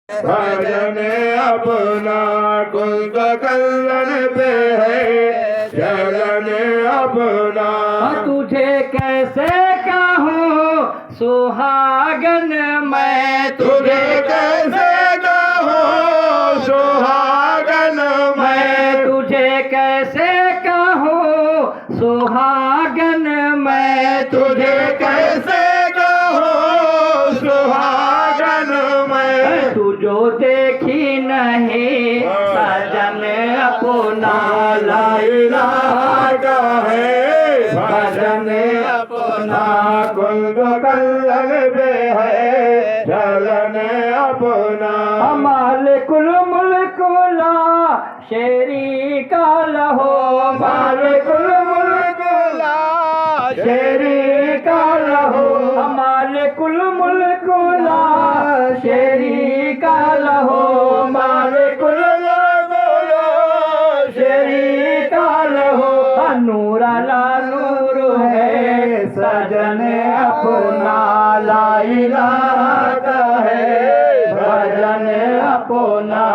भजन अपना कुंद कल्लन पे है चलन अपना। तुझे कैसे कहूँ सुहागन मैं, तुझे कैसे कहूँ सुहागन मैं, तुझे कैसे कहूँ सुहागन मैं, तुझे कैसे कहूँ सुहागन मैं। तू जो देखी नहीं सजन अपना, ला इलाहा का है भजन अपना कुंद कल्लन पे है चलन अपना। मालिकुल मुल्कुला शेरी का लहो, मालिकुल मुल्कुला शेरी का लहो, मालिकुल मुल्कुला शेरी का लहो, मालिकुल मुल्कुला शेरी का लहो। नूरा ला नूर है सजन अपना, ला इलाहा का है भजन अपना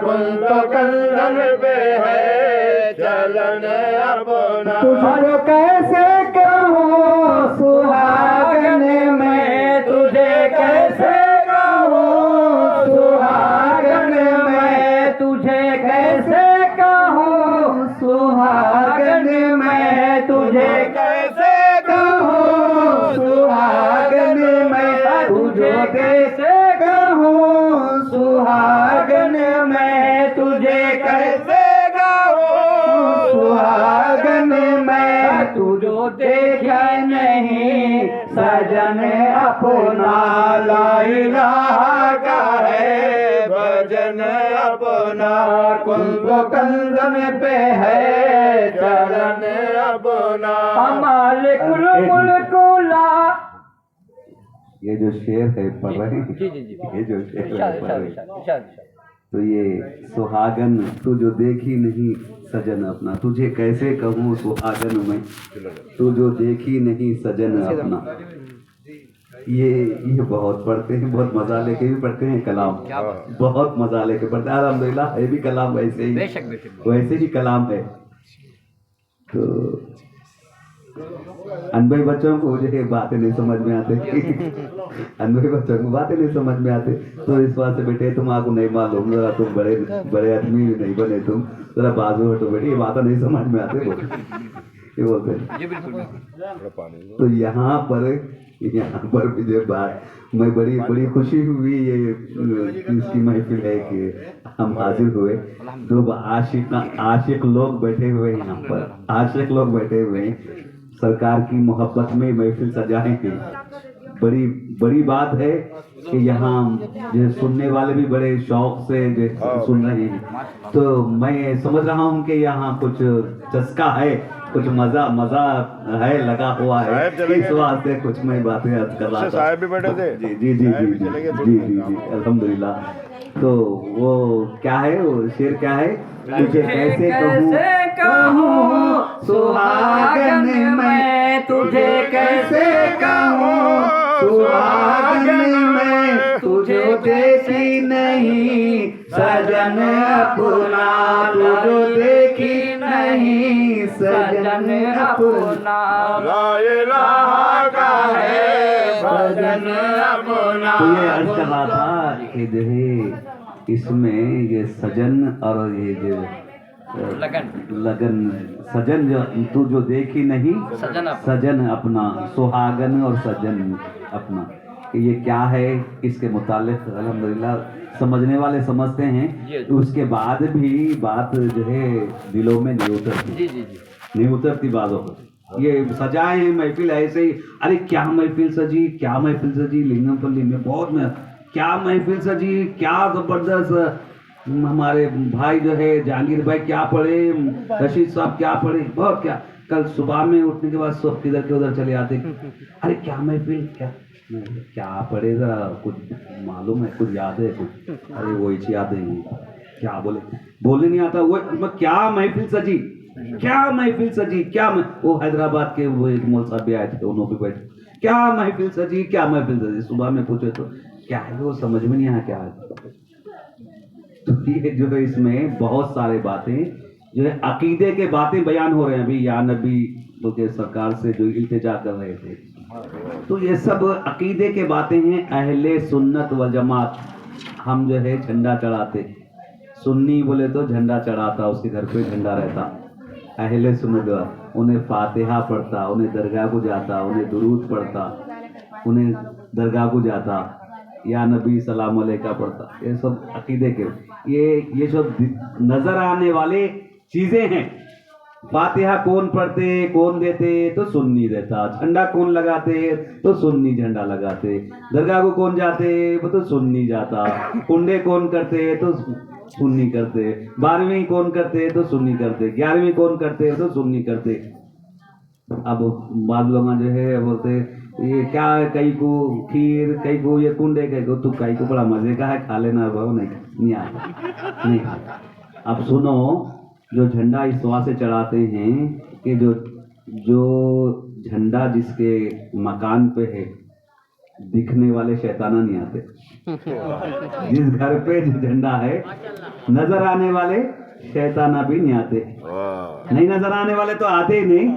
कुंद कल्लन पे है चलन अपना। तुझे कैसे कहूँ सुहागन में, तुझे कैसे कहूँ सुहागन में, तुझे कैसे कहूँ सुहागन में, तुझे कैसे कहूँ सुहागन में, तुझे कैसे कहूँ सुहागन में, तुझे कैसे कहूँ सुहागन में। तू जो देखा नहीं सजन अपना, ला इलाहा का है भजन अपना कुंद कल्लन पे है चलन अपना। मालिकुल मुल्कुला। ये जो शेर है पढ़ रहे हैं, ये जो शेर है पढ़ रहे हैं, तो ये सुहागन तू जो देखी नहीं सजन अपना, तुझे कैसे कहूँ सुहागन मैं, तू जो देखी नहीं सजन अपना। ये बहुत पढ़ते हैं, बहुत मजा लेके भी पढ़ते हैं कलाम, बहुत मजा लेके पढ़ते हैं। अल्हम्दुलिल्लाह ये भी कलाम वैसे ही कलाम है। तो अनभाई बच्चों को मुझे बातें नहीं समझ में आते अनभाई बच्चों को बातें नहीं समझ में आते, तो इस बात से बेटे तुम आपको नहीं मालूम, जरा तुम बड़े आदमी नहीं बने, तुम जरा बाजू हटो बेटे, ये बातें नहीं समझ में आते ये बोलते हैं। तो यहाँ पर मुझे बात मैं बड़ी खुशी हुई, ये इसकी महफिल है कि हम हाजिर हुए। जो आशिक लोग बैठे हुए हैं यहाँ पर, आशिक लोग बैठे हुए हैं, सरकार की मोहब्बत में महफिल सजाए हैं। बड़ी बात है कि यहाँ जो सुनने वाले भी बड़े शौक से जो सुन रहे हैं। तो मैं समझ रहा हूँ कि यहाँ कुछ चस्का है, कुछ मजा है, लगा हुआ है, इस वास्ते कुछ मैं बातें अर्ज कर रहा था। साहब भी बैठे थे। जी अल्हम्दुलिल्लाह। तो वो क्या है, वो शेर क्या है, तुझे कैसे कहूँ सुहागन मैं, तुझे कैसे कहूँ सुहागन मैं, तुझे देखी नहीं सजन अपना, तुझे देखी नहीं सजन अपना। ला इलाहा का है भजन अपना। तो ये अर्ज कर रहा था कि जो है इसमें ये सजन और ये जो लगन सजन जो तू जो देखी नहीं सजन अपना, सुहागन और सजन अपना, ये क्या है इसके मुतालिक अल्हम्दुलिल्लाह समझने वाले समझते हैं। उसके बाद भी बात जो है दिलों में नहीं उतरती बातों पर। ये सजाए हैं महफिल ऐसे ही, अरे क्या महफिल सजी लिंगमपल्ली में, बहुत क्या महफिल सजी, क्या जबरदस्त। हमारे भाई जो है जहांगीर भाई क्या पढ़े, रशीद साहब क्या पढ़े, बहुत क्या। कल सुबह में उठने के बाद सब किधर के उधर चले आते, अरे क्या महफिल, क्या पढ़े, जरा कुछ मालूम है, कुछ याद है कुछ, अरे वो ही याद है, क्या बोलने नहीं आता। वो क्या महफिल सजी, क्या महफिल सजी, वो हैदराबाद के वो एक मौल साहब भी आए थे, उन्होंने भी बैठे, क्या महफिल सजी, क्या महफिल सजी। सुबह में पूछे तो क्या है, वो समझ में नहीं आया क्या है। तो ये जो है इसमें बहुत सारे बातें जो है अकीदे के बातें बयान हो रहे हैं। अभी या नबी लोग के सरकार से जो इल्तिजा कर रहे थे, तो ये सब अकीदे के बातें हैं। अहले सुन्नत व जमात, हम जो है झंडा चढ़ाते, सुन्नी बोले तो झंडा चढ़ाता, उसके घर पे झंडा रहता। अहले सुन्नत उन्हें फातिहा पढ़ता, उन्हें दरगाह को जाता, उन्हें दुरूद पढ़ता, उन्हें दरगाह को जाता, या नबी सलाम अलैका पढ़ता। ये सब अकीदे के ये सब नजर आने वाले चीजें हैं। फातिहा कौन पढ़ते, कौन देते, तो सुन्नी देता। झंडा कौन लगाते, तो सुन्नी झंडा लगाते। दरगाह को कौन जाते, वो तो सुन्नी जाता। कुंडे कौन करते, तो सुन्नी करते। 12वीं कौन करते, तो सुन्नी करते। 11वीं कौन करते, तो सुन्नी करते। अब बाद लोग जो है बोलते ये क्या है, कई को खीर, कई को ये कुंडे, कई को तू, कई को बड़ा मजे का है, खा लेना भाव। नहीं आता, नहीं खाता। अब सुनो, जो झंडा इस वजह से चढ़ाते हैं कि जो झंडा जिसके मकान पे है, दिखने वाले शैताना नहीं आते। जिस घर पे जो झंडा है, नजर आने वाले शैताना भी नहीं आते। नहीं नजर आने वाले तो आते ही नहीं,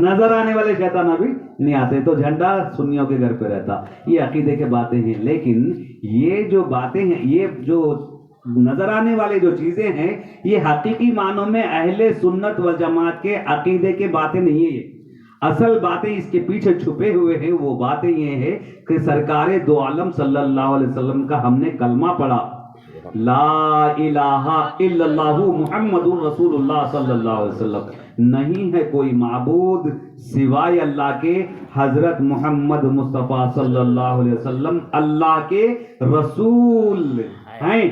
नजर आने वाले शैताना भी नहीं आते। तो झंडा सुन्नियों के घर पे रहता। ये अकीदे के बातें हैं। लेकिन ये जो बातें हैं, ये जो नजर आने वाले जो चीजें हैं, ये हकीकी मानों में अहले सुन्नत व जमात के अकीदे के बातें नहीं है। असल बातें इसके पीछे छुपे हुए हैं। वो बातें ये है कि सरकार दो आलम सल्लल्लाहु अलैहि वसल्लम का हमने कलमा पढ़ा, ला इलाहा इल्लल्लाहु मुहम्मदुर रसूलुल्लाह सल्लल्लाहु अलैहि वसल्लम। नहीं है कोई माबूद सिवाय अल्लाह के, हजरत मोहम्मद मुस्तफ़ा सल्लल्लाहु अलैहि वसल्लम अल्लाह के रसूल हैं।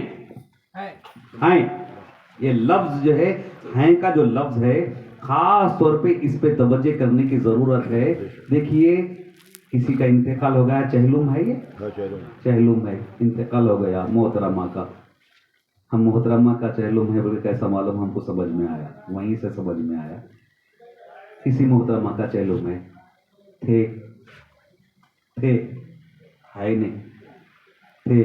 ये लफ्ज जो है का जो लफ्ज है, खास तौर पे इस पे तवज्जो करने की जरूरत है। देखिए, किसी का इंतकाल हो गया, चहलुम है, ये चहलुम है, इंतकाल हो गया मोहतरमा का। हम मोहतरमा का चहलुम है बोले कैसा मालूम, हमको समझ में आया, वहीं से समझ में आया। किसी मोहतरमा का चहलुम है, थे है नहीं, थे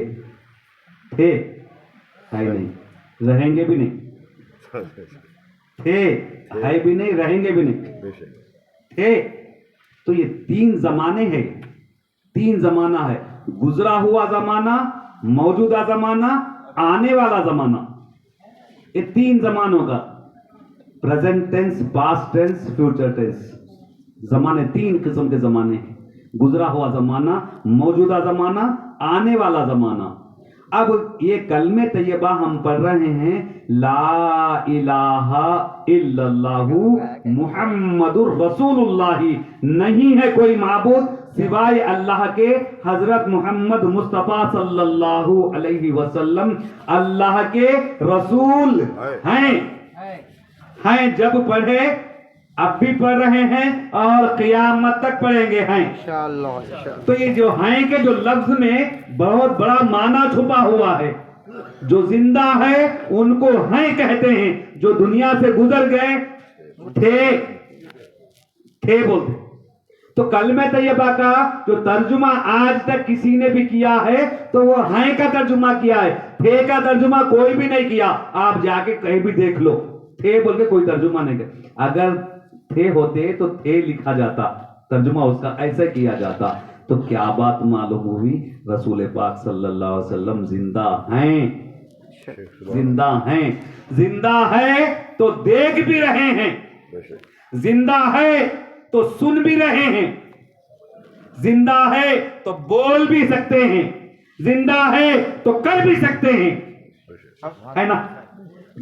है नहीं, रहेंगे भी नहीं, थे है भी नहीं, रहेंगे भी नहीं, थे। तो ये तीन जमाने हैं, तीन जमाना है, गुजरा हुआ जमाना, मौजूदा जमाना, आने वाला जमाना। ये तीन जमानों का, present tense, past tense, future tense, जमाने, तीन किस्म के जमाने हैं। गुजरा हुआ जमाना, मौजूदा जमाना, आने वाला जमाना। अब ये कलमे तैयबा हम पढ़ रहे हैं, ला इलाहा इल्लल्लाहु मुहम्मदुर रसूलुल्लाह। नहीं है कोई माबूद सिवाय अल्लाह के, हजरत मोहम्मद मुस्तफ़ा सल्लल्लाहु अलैहि वसल्लम अल्लाह के रसूल हैं। जब पढ़े, अब भी पढ़ रहे हैं और क़यामत तक पढ़ेंगे हैं इंशाअल्लाह। तो ये जो हैं के जो लफ्ज में बहुत बड़ा माना छुपा हुआ है। जो जिंदा है उनको हैं कहते हैं, जो दुनिया से गुजर गए थे बोलते। तो कलमे तैयबा का जो तर्जुमा आज तक किसी ने भी किया है, तो वो हैं का तर्जुमा किया है, थे का तर्जुमा कोई भी नहीं किया। आप जाके कहीं भी देख लो, थे बोल के कोई तर्जुमा नहीं किया। अगर थे होते तो थे लिखा जाता, तर्जुमा उसका ऐसे किया जाता। तो क्या बात मालूम हुई, रसूल पाक सल्लल्लाहु अलैहि वसल्लम जिंदा हैं, जिंदा हैं। जिंदा है तो देख भी रहे हैं, जिंदा है तो सुन भी रहे हैं, जिंदा है तो बोल भी सकते हैं, जिंदा है तो कर भी सकते हैं, है ना।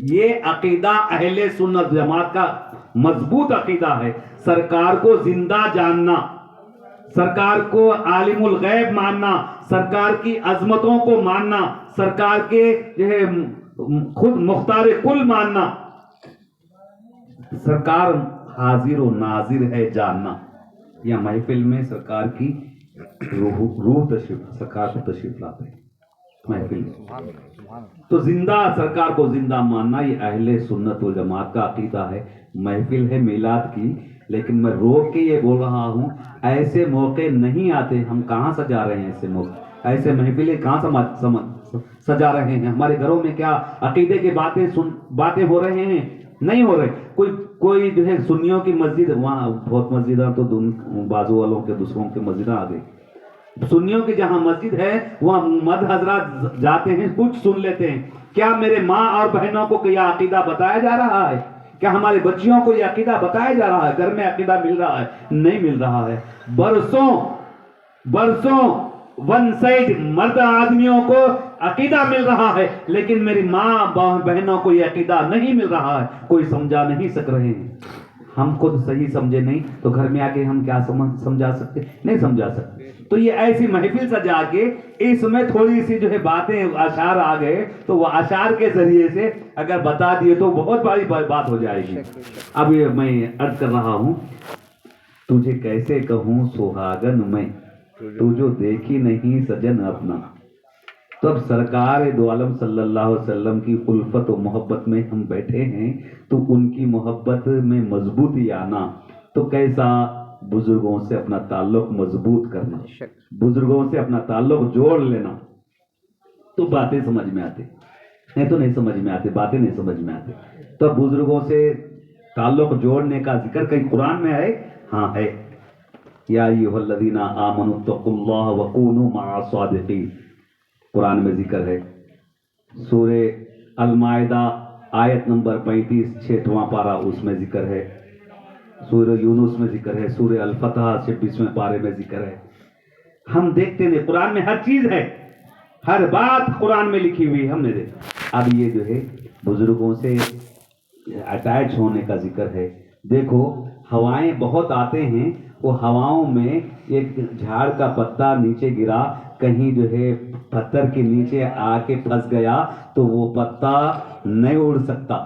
ये अकीदा अहले सुन्नत जमात का मजबूत अकीदा है। सरकार को जिंदा जानना, सरकार को आलिमुल गैब मानना, सरकार की अजमतों को मानना, सरकार के जो है खुद मुख्तार कुल मानना, सरकार हाजिर और नाजिर है जानना। या महफिल में सरकार की रूह तशरीफ, सरकार को तशरीफ लाते हैं महफिल में। तो जिंदा, सरकार को जिंदा मानना, ये अहले सुन्नत वल जमात का अकीदा है। महफिल है मिलाद की, लेकिन मैं रोक के ये बोल रहा हूं, ऐसे मौके नहीं आते। हम कहां से जा रहे हैं ऐसे मौके, ऐसे महफिलें कहां सजा रहे हैं। हमारे घरों में क्या अकीदे की बातें हो रहे हैं? नहीं हो रहे। कोई जो है सुन्नियों की मस्जिद, वहाँ बहुत मस्जिदा तो बाजू वालों के दूसरों की मस्जिदा आ गई। सुन्नियों की जहाँ मस्जिद है वहाँ मर्द हजरात जाते हैं, कुछ सुन लेते हैं। क्या मेरे माँ और बहनों को यह अकीदा बताया जा रहा है? क्या हमारे बच्चियों को यह अकीदा बताया जा रहा है? घर में अकीदा मिल रहा है? नहीं मिल रहा है। बरसों वन साइड मर्द आदमियों को अकीदा मिल रहा है, लेकिन मेरी माँ बहनों को यह अकीदा नहीं मिल रहा है। कोई समझा नहीं सक रहे हैं। हम खुद सही समझे नहीं तो घर में आके हम क्या समझा सकते? नहीं समझा सकते। तो ये ऐसी महफिल सजा के इसमें थोड़ी सी जो है बातें अशार आ गए, तो वो अशार के जरिए से अगर बता दिए तो बहुत बड़ी बात हो जाएगी। अब ये मैं अर्ज कर रहा हूँ, तुझे कैसे कहूँ सुहागन मैं, तू जो देखी नहीं सजन अपना। तो अब सरकार दो आलम सल्लल्लाहु अलैहि वसल्लम की उल्फत और मोहब्बत में हम बैठे हैं, तो उनकी मोहब्बत में मजबूती आना, तो कैसा बुजुर्गों से अपना ताल्लुक मजबूत करना, बुजुर्गों से अपना ताल्लुक जोड़ लेना, तो बातें समझ में आती। नहीं तो नहीं समझ में आती, बातें नहीं समझ में आती। तो बुजुर्गों से ताल्लुक जोड़ने का जिक्र कहीं कुरान में है? हाँ है। या अय्युहल्लज़ीना आमनु तक़ुल्लाह वकूनू मअस सादिक़ीन, कुरान में जिक्र है। सूरे अल-माइदा आयत नंबर 35 6वां पारा उसमें जिक्र है। सूरे यूनुस में जिक्र है। सूरे अल-फतह 26वें पारे में जिक्र है। हम देखते हैं कुरान में हर चीज है, हर बात कुरान में लिखी हुई हमने देखा। अब ये जो है बुजुर्गों से अटैच होने का जिक्र है। देखो हवाएं बहुत आते हैं, वो हवाओं में एक झाड़ का पत्ता नीचे गिरा, कहीं जो है पत्थर के नीचे आके फंस गया, तो वो पत्ता नहीं उड़ सकता,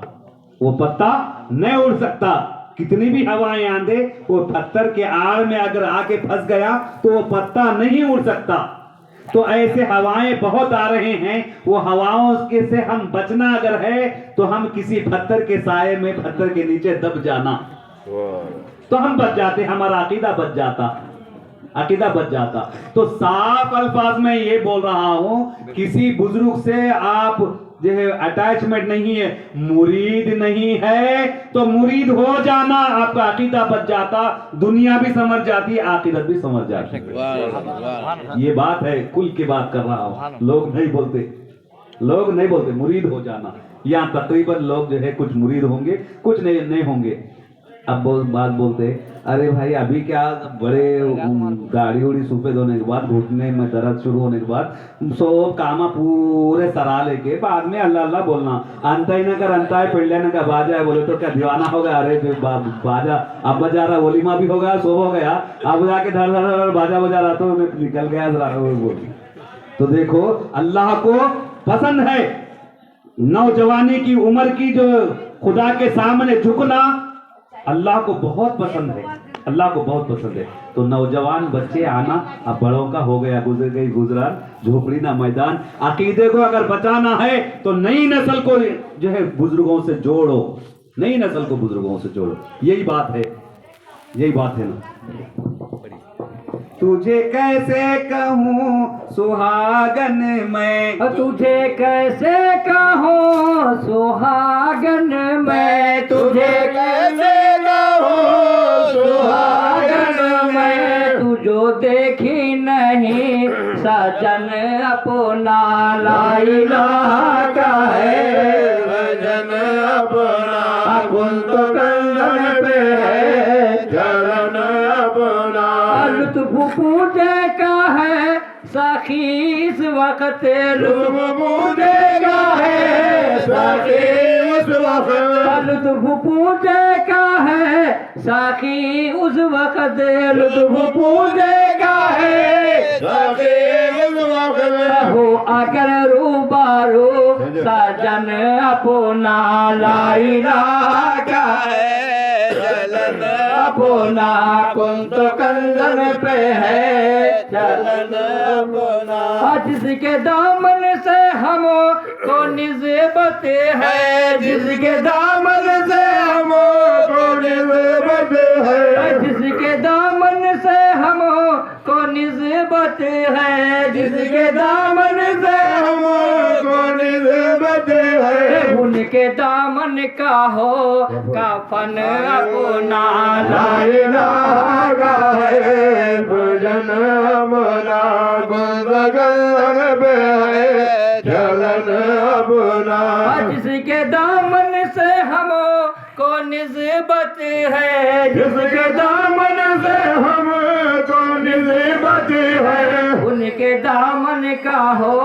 वो पत्ता नहीं उड़ सकता। कितनी भी हवाएं आंधे, वो पत्थर के आड़ में अगर आके फंस गया तो वो पत्ता नहीं उड़ सकता। तो ऐसे हवाएं बहुत आ रहे हैं, वो हवाओं के से हम बचना अगर है तो हम किसी पत्थर के साये में, पत्थर के नीचे दब जाना, तो हम बच जाते, हमारा अकीदा बच जाता, अकीदा बच जाता। तो साफ अल्फाज में ये बोल रहा हूं, किसी बुजुर्ग से आप जो है अटैचमेंट नहीं है, मुरीद नहीं है तो मुरीद हो जाना, आपका अकीदा बच जाता, दुनिया भी समझ जाती, आखिरत भी समझ जाती। ये बात है, कुल की बात कर रहा हूं। लोग नहीं बोलते मुरीद हो जाना। यहाँ तकरीबन लोग जो है कुछ मुरीद होंगे, कुछ नहीं होंगे। अब बात बोलते, अरे भाई अभी क्या बड़े गाड़ी उड़ी सफेद होने के बाद, घुटने में दर्द शुरू होने के बाद सब कामा पूरे सरा लेके बाद में अल्लाह अल्लाह बोलना, अंता ही न कर अंता है पिल्ले न का बाजा है, बोले तो क्या दीवाना हो गया? अरे बाजा अब बजा रहा, वलीमा भी हो गया, सो हो गया, अब जाके धड़ धड़ बाजा बजा रहा तो निकल गया बोल। तो देखो अल्लाह को पसंद है नौजवानी की उम्र की जो खुदा के सामने झुकना, अल्लाह को बहुत पसंद है, अल्लाह को बहुत पसंद है। तो नौजवान बच्चे आना, अब बड़ों का हो गया, गुजर गई गुजरान, झोपड़ी ना मैदान। अकीदे को अगर बचाना है तो नई नस्ल को जो है बुजुर्गों से जोड़ो, नई नस्ल को बुजुर्गों से जोड़ो। यही बात है, यही बात है ना। तुझे कैसे कहूँ सुहागन मैं, तुझे कैसे कहूँ सुहागन मैं, तुझे कैसे कहूँ सुहागन मैं, तू जो देखी नहीं सजन अपना, ला इलाहा का है भजन अपना, अकुल तो कंगन पे है चरण अपना, लुत्फ पूछे का है साखी इस वक्त, लुत्फ पूछे का है साखी इस वक्त, लुत्फ पूछे का है साखी उस वक्त, लुत्फ पूछे का है साखी इस वक्त, हो अगर रूबारू सजन अपना, ला इलाहा का है चलन अपना, कुल तो कंगन पे है चलन अपना। जिसके दामन से हम को निस्बत है, जिसके दामन से हम को निस्बत है, जिसके दामन से हम को निस्बत है, जिसके दामन से हम उनके दामन का हो कफन अपना ला इलाहा गाए भजन अपना गुंद गगन पे है चलन अपना जिसके दामन से हम को निस्बत है जिसके दामन से हमको निस्बत है उनके दामन का हो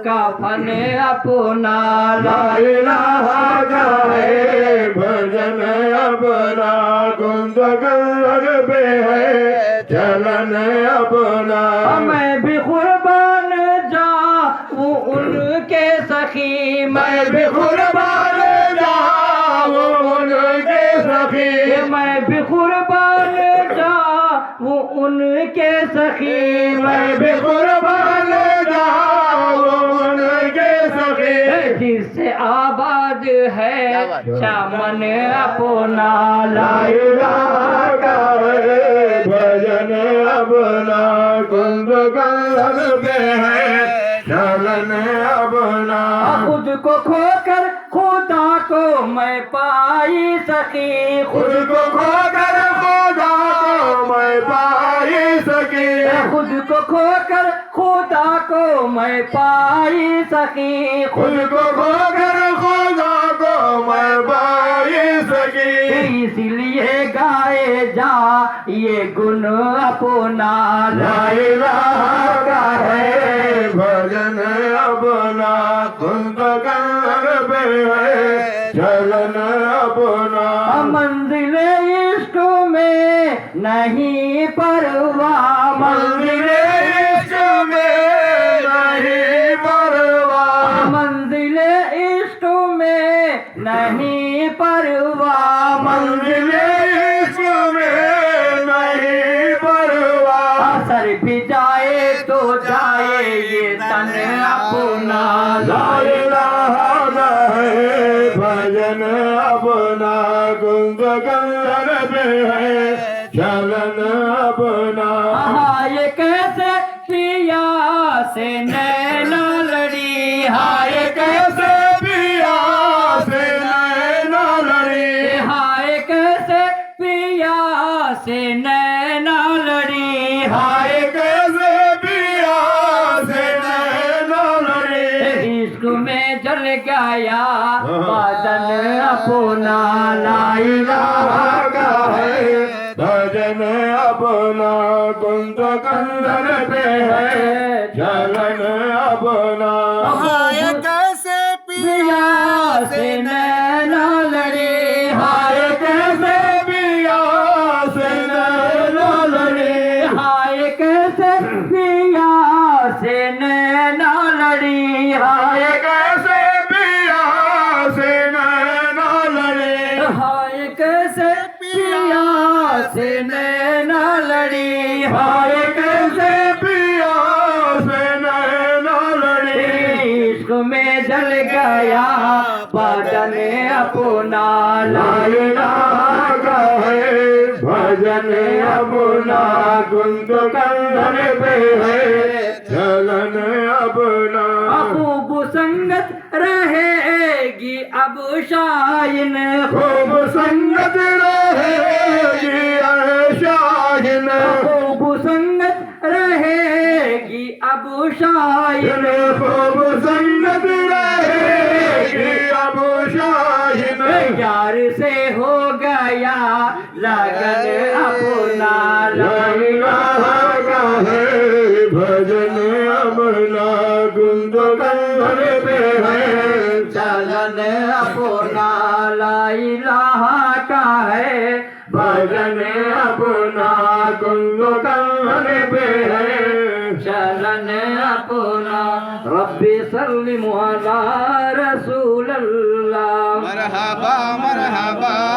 कफन अपना ला इलाहा गाए भजन अपना गुंद गगन पे है चलन अपना मैं भी कुर्बान जाऊं उनके सखी मैं भी कुर्बान जाऊं उनके सखी मैं भी कुर्बान जाऊं उनके सखी मैं भी कुर्बान जाऊं उनके सखी जिससे आबाद है चमन अपना ला इलाहा गाए भजन अपना कुंद गगन पे है चलन अपना खुद को खोकर खुदा को मैं पाई सकी खुद को खोकर खुदा को मैं पाई सकी खुद को खोकर खुदा को मैं पाई सकी खुद को खोकर खुदा को मैं पाई सकी इसलिए गाए जा ये गुण अपना ला इलाहा गाए भजन अपना कुंद गगन पे है चलन अपना मंजिल इश्क में नहीं परवाह मंदिर इश्क में नहीं परवाह मंजिल इश्क में नहीं परवाह मंदिर इश्क में नहीं परवाह असर भी जाए तो जाए ये तन अपना ला इलाहा गाए भजन अपना कुंद गगन पे है चलन अपना हाय कैसे पिया से नैना लड़ी हाय कैसे पिया से नैना लड़ी हाय कैसे पिया से नैना लड़ी हाय कैसे पिया से नैना लड़ी इश्क में जल गया बदन अपना ला इलाहा गाए भजन अपना कुंद गगन पे है चलन अपना हाय कैसे पिया से नैना लड़ी हाय कैसे पिया से नैना लड़ी हाय कैसे पिया से नैना लड़ी हाय कैसे पिया से नैना लड़ी हाय कैसे पिया से नैना लड़ी हाय कैसे पिया से नैना लड़ी इश्क में जल गया बदन अपना ला इलाहा गाए भजन अपना कुंद गगन पे है चलन अपना खूब संगत रहेगी अब शाइन खूब संगत रहेगी शाहिन खूब संगत रहेगी अब शाइन खूब संगत रहेगी अब शाहिन यार से हो गया लगन अपना ला इलाहा गाए भजन अपना कुंद गगन पे है चलन अपना ला इलाहा का है भजन अपना कुंद गगन पे है चलन अपना रब्बी सल्लिम अला रसूल अल्लाह मरहबा मरहबा